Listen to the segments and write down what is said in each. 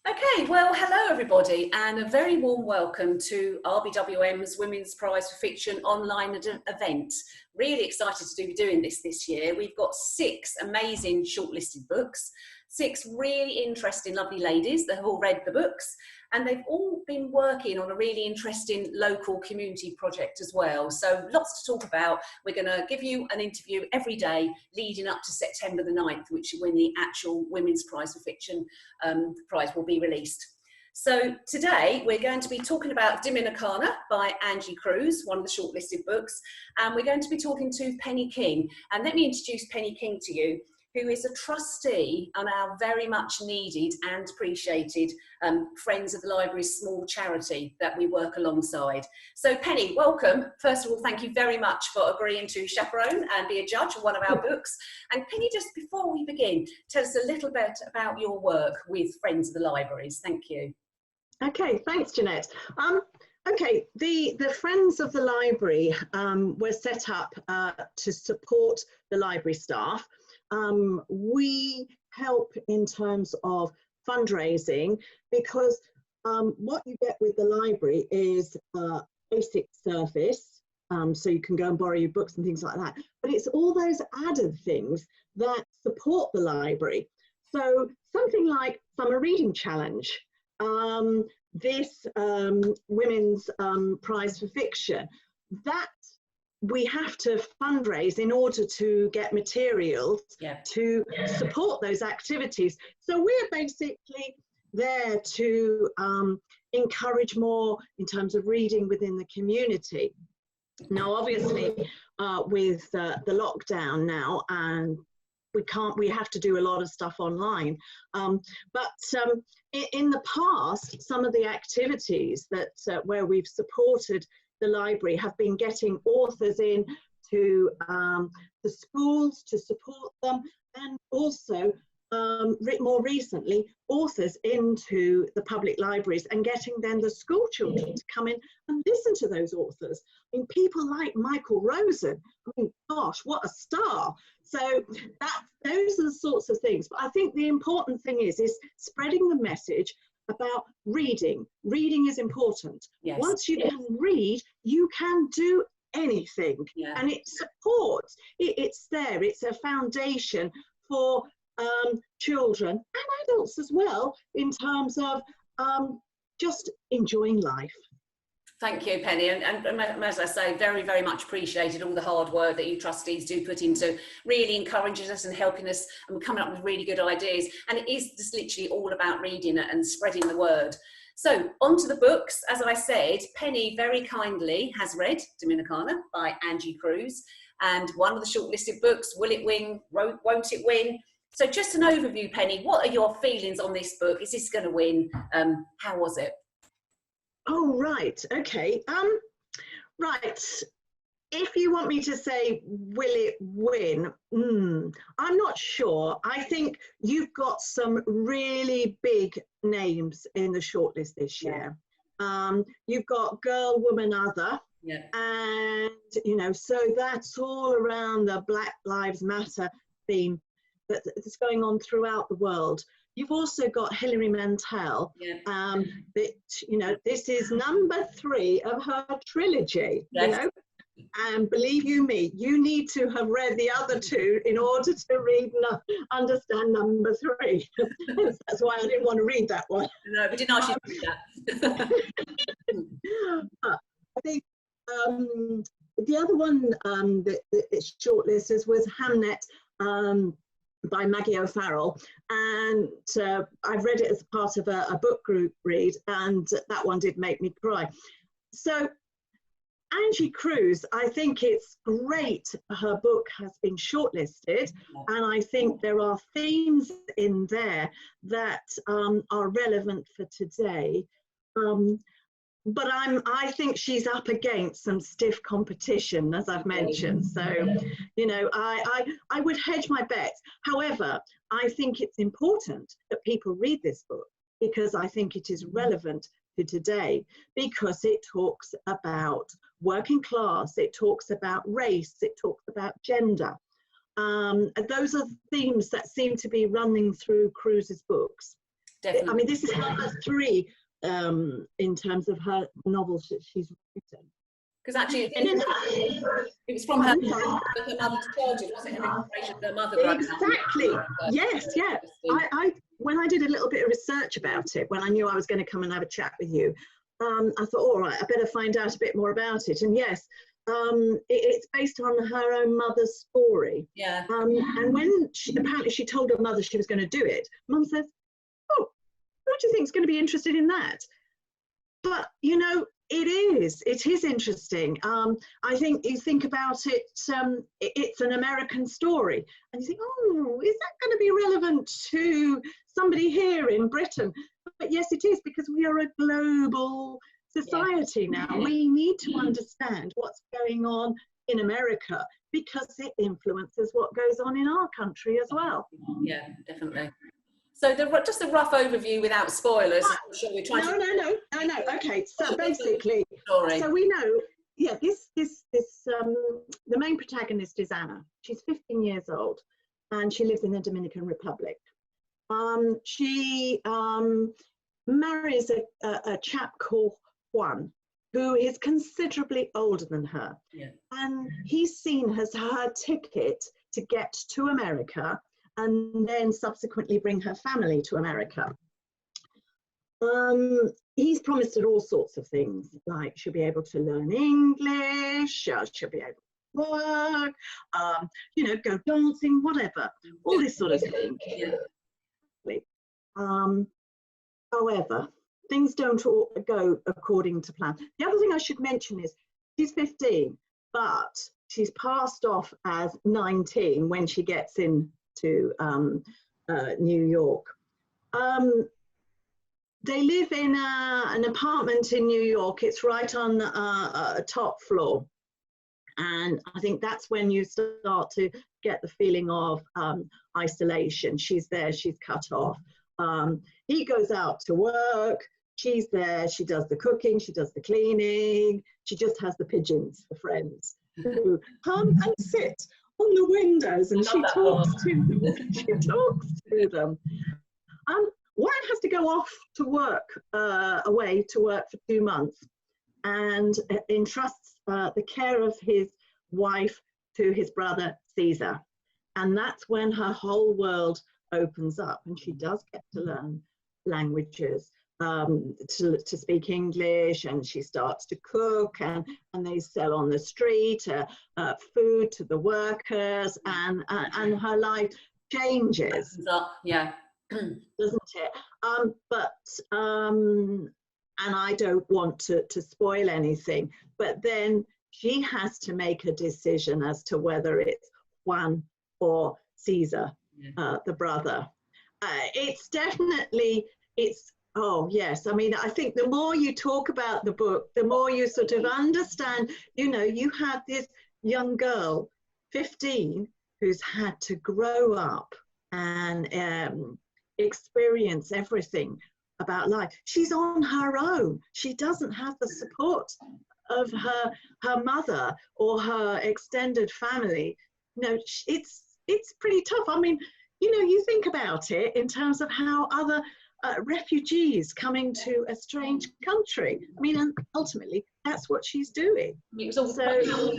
Okay, well, hello everybody, and a very warm welcome to RBWM's Women's Prize for Fiction online event. Really excited to be doing this year. We've got 6 amazing shortlisted books, 6 really interesting, lovely ladies that have all read the books, and they've all been working on a really interesting local community project as well. So lots to talk about. We're going to give you an interview every day leading up to September the 9th, which is when the actual Women's Prize for Fiction prize will be released. So today we're going to be talking about Dominicana by Angie Cruz, one of the shortlisted books, and we're going to be talking to Penny King. And let me introduce Penny King to you, who is a trustee on our very much needed and appreciated Friends of the Library's small charity that we work alongside. So Penny, welcome. First of all, thank you very much for agreeing to chaperone and be a judge of one of our books. And Penny, just before we begin, tell us a little bit about your work with Friends of the Libraries. Thank you. Okay, thanks, Jeanette. Okay, the Friends of the Library were set up to support the library staff. We help in terms of fundraising because what you get with the library is basic service, so you can go and borrow your books and things like that, but it's all those added things that support the library. So something like Summer Reading Challenge, this Women's Prize for Fiction, that we have to fundraise in order to get materials to support those activities. So we're basically there to encourage more in terms of reading within the community. Now, obviously, with the lockdown now, and we have to do a lot of stuff online. But in the past, some of the activities that where we've supported the library have been getting authors in to the schools to support them, and also more recently authors into the public libraries and getting then the school children to come in and listen to those authors. I mean, people like Michael Rosen, I mean, gosh, what a star. So those are the sorts of things. But I think the important thing is spreading the message about reading. Reading is important. Yes. Once you can read, you can do anything. And it supports, it's there, it's a foundation for children and adults as well in terms of just enjoying life. Thank you, Penny, and as I say, very, very much appreciated all the hard work that you trustees do put into really encouraging us and helping us and coming up with really good ideas. And it is just literally all about reading it and spreading the word. So onto the books. As I said, Penny very kindly has read Dominicana by Angie Cruz, and one of the shortlisted books, Will It Win, Won't It Win? So just an overview, Penny, what are your feelings on this book? Is this going to win? How was it? Oh, right. Okay. Right. If you want me to say, will it win? I'm not sure. I think you've got some really big names in the shortlist this year. You've got Girl, Woman, Other. Yeah. And, you know, so that's all around the Black Lives Matter theme that's going on throughout the world. You've also got Hilary Mantel. That, you know, this is number 3 of her trilogy. Yes. You know, and believe you me, you need to have read the other 2 in order to read understand number 3. That's why I didn't want to read that one. No, we didn't ask you to read that. I think the other one that it's shortlisted was Hamnet. By Maggie O'Farrell, and I've read it as part of a book group read, and that one did make me cry. So Angie Cruz, I think it's great her book has been shortlisted, and I think there are themes in there that are relevant for today. But I think she's up against some stiff competition, as I've mentioned. So, you know, I would hedge my bets. However, I think it's important that people read this book because I think it is relevant to today, because it talks about working class, it talks about race, it talks about gender. Those are themes that seem to be running through Cruz's books. definitely. I mean, this is number 3 in terms of her novels that she's written. Because actually, it was from her mother's childhood, wasn't it? Her information, her mother. Exactly. Yes, yeah. When I did a little bit of research about it, when I knew I was going to come and have a chat with you, I thought, all right, I better find out a bit more about it. And yes, it's based on her own mother's story. Yeah. And when apparently she told her mother she was going to do it, Mum says, "Oh, who do you think is going to be interested in that?" But you know, it is interesting. I think you think about it, it's an American story, and you think, oh, is that going to be relevant to somebody here in Britain? But yes, it is, because we are a global society now. We need to understand what's going on in America, because it influences what goes on in our country as well. Yeah, definitely. So just a rough overview without spoilers. No. Okay, so basically, so we know, the main protagonist is Anna. She's 15 years old, and she lives in the Dominican Republic. She marries a chap called Juan, who is considerably older than her. Yeah. And he's seen as her ticket to get to America, and then subsequently bring her family to America. He's promised her all sorts of things, like she'll be able to learn English, she'll be able to work, go dancing, whatever, all this sort of thing. However, things don't go according to plan. The other thing I should mention is she's 15, but she's passed off as 19 when she gets into New York. They live in an apartment in New York. It's right on the top floor. And I think that's when you start to get the feeling of isolation. She's there, she's cut off. He goes out to work. She's there, she does the cooking, she does the cleaning. She just has the pigeons for friends who come and sit on the windows, and she talks to them. Juan has to go off to work, away to work for 2 months, and entrusts the care of his wife to his brother Caesar. And that's when her whole world opens up, and she does get to learn languages, to speak English, and she starts to cook, and they sell on the street food to the workers, and her life changes. Yeah. Doesn't it? And I don't want to spoil anything, but then she has to make a decision as to whether it's Juan or Caesar, the brother. It's definitely, oh yes, I mean, I think the more you talk about the book, the more you sort of understand, you have this young girl, 15, who's had to grow up and experience everything about life. She's on her own. She doesn't have the support of her mother or her extended family. It's pretty tough. I mean, you think about it in terms of how other refugees coming to a strange country. I mean, and ultimately, that's what she's doing. It was all an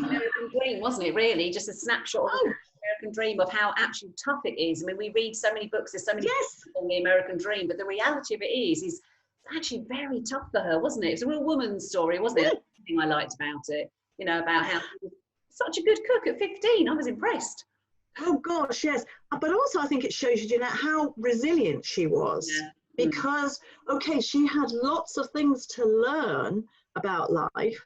American dream, wasn't it, really? Just a snapshot of the American dream, of how actually tough it is. I mean, we read so many books, there's so many books on the American dream, but the reality of it is actually very tough for her, wasn't it? It's a real woman's story, wasn't it? That's the thing I liked about it, about how she was such a good cook at 15. I was impressed. Oh gosh, yes. But also I think it shows you, how resilient she was. Yeah. Because, she had lots of things to learn about life,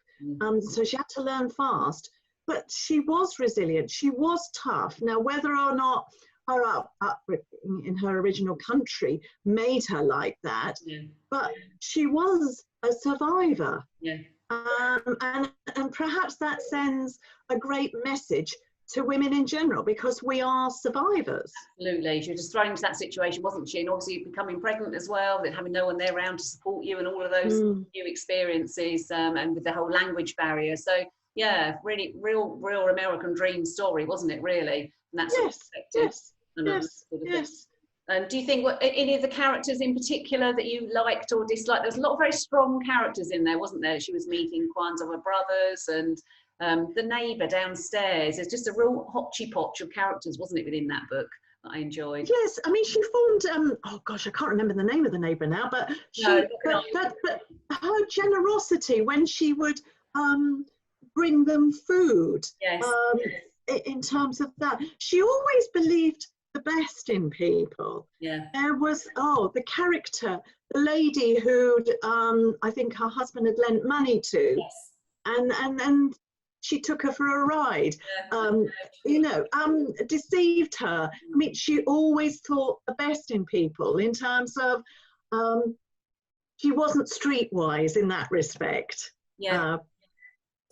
so she had to learn fast, but she was resilient, she was tough. Now, whether or not her upbringing in her original country made her like that, but she was a survivor. Yeah. And perhaps that sends a great message to women in general, because we are survivors. Absolutely. She was just thrown into that situation, wasn't she? And obviously becoming pregnant as well, that having no one there around to support you, and all of those new experiences, and with the whole language barrier. So yeah, really real American dream story, wasn't it, really? And that's yes. Do you think any of the characters in particular that you liked or disliked? There's a lot of very strong characters in there, wasn't there? She was meeting Kwanzaa brothers and the neighbour downstairs. There's just a real hodgepodge of characters, wasn't it, within that book that I enjoyed? Yes, I mean, she formed, oh gosh, I can't remember the name of the neighbour now, but but her generosity when she would bring them food, yes. In terms of that, she always believed the best in people. Yeah. There was, the character, the lady who I think her husband had lent money to. Yes. And she took her for a ride, deceived her. I mean, she always thought the best in people in terms of, she wasn't streetwise in that respect. Yeah.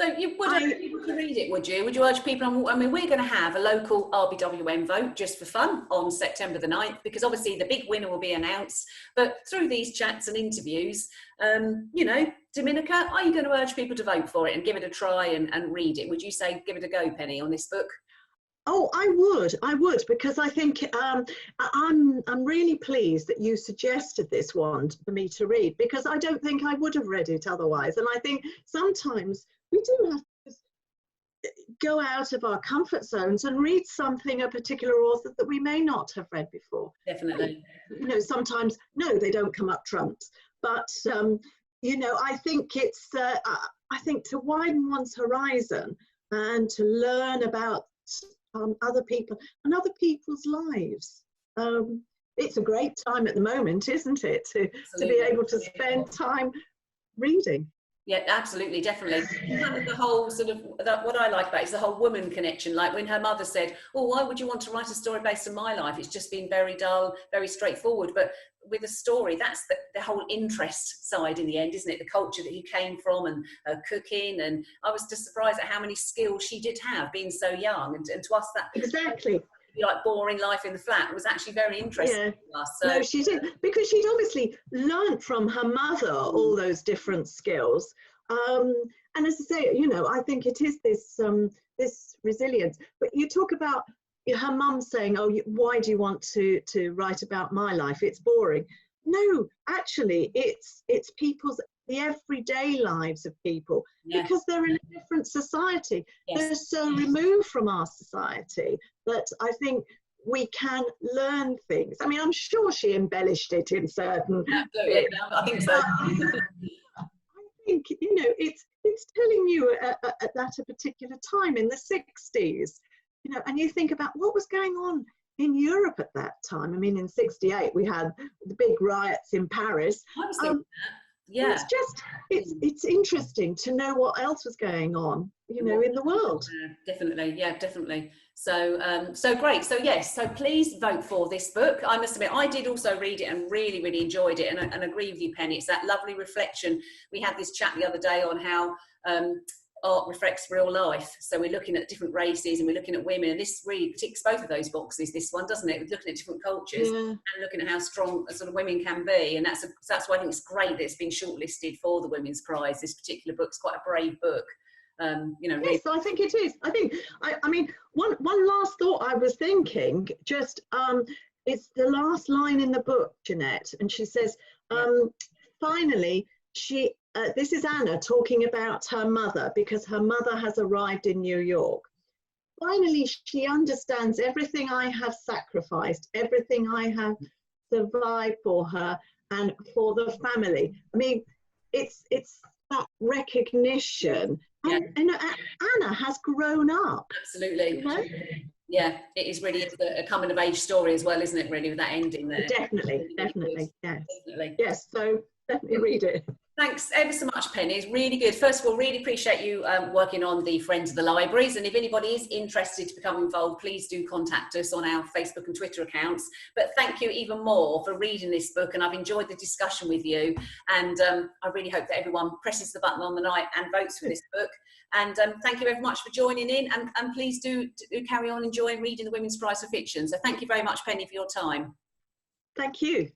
So you would urge people to read it, would you? Would you urge people? I mean, we're going to have a local RBWM vote just for fun on September the 9th, because obviously the big winner will be announced. But through these chats and interviews, Dominica, are you going to urge people to vote for it and give it a try and read it? Would you say give it a go, Penny, on this book? Oh, I would, because I think I'm really pleased that you suggested this one for me to read, because I don't think I would have read it otherwise. And I think sometimes we do have to go out of our comfort zones and read something, a particular author that we may not have read before. Definitely. Sometimes, no, they don't come up trumps. But, I think it's, I think to widen one's horizon and to learn about other people and other people's lives. It's a great time at the moment, isn't it, to be able to spend time reading. Yeah, absolutely, definitely. Kind of the whole sort of, what I like about it is the whole woman connection. Like when her mother said, oh, why would you want to write a story based on my life? It's just been very dull, very straightforward. But with a story, that's the whole interest side in the end, isn't it? The culture that he came from and cooking. And I was just surprised at how many skills she did have being so young. And to us, that exactly, like boring life in the flat was actually very interesting to us. So. No, she did, because she'd obviously learned from her mother all those different skills. And as I say, I think it is this resilience. But you talk about her mum saying, oh, why do you want to write about my life? It's boring. No, actually, it's the everyday lives of people, because they're in a different society. Yes. They're so removed from our society that I think we can learn things. I mean, I'm sure she embellished it in certain bits. I think so. I think, it's telling you at that a particular time in the 60s, and you think about what was going on in Europe at that time. I mean, in 68, we had the big riots in Paris. Yeah. It's interesting to know what else was going on, in the world. Definitely. So great. So yes, so please vote for this book. I must admit, I did also read it and really, really enjoyed it, and agree with you, Penny. It's that lovely reflection. We had this chat the other day on how art reflects real life. So we're looking at different races and we're looking at women, and this really ticks both of those boxes, this one, doesn't it? We're looking at different cultures and looking at how strong sort of women can be, and that's why I think it's great that it's been shortlisted for the Women's Prize. This particular book's quite a brave book. Really. Yes, I think it is. I mean, one last thought I was thinking, just it's the last line in the book, Jeanette, and she says, finally, this is Anna talking about her mother, because her mother has arrived in New York. Finally, she understands everything I have sacrificed, everything I have survived for her and for the family. I mean, it's that recognition. And Anna has grown up. Absolutely. Yeah, it is really a coming of age story as well, isn't it, really, with that ending there? Definitely. Yes, so definitely read it. Thanks ever so much, Penny. It's really good. First of all, really appreciate you working on the Friends of the Libraries. And if anybody is interested to become involved, please do contact us on our Facebook and Twitter accounts. But thank you even more for reading this book. And I've enjoyed the discussion with you. And I really hope that everyone presses the button on the night and votes for this book. And thank you very much for joining in. And please do carry on enjoying reading the Women's Prize for Fiction. So thank you very much, Penny, for your time. Thank you.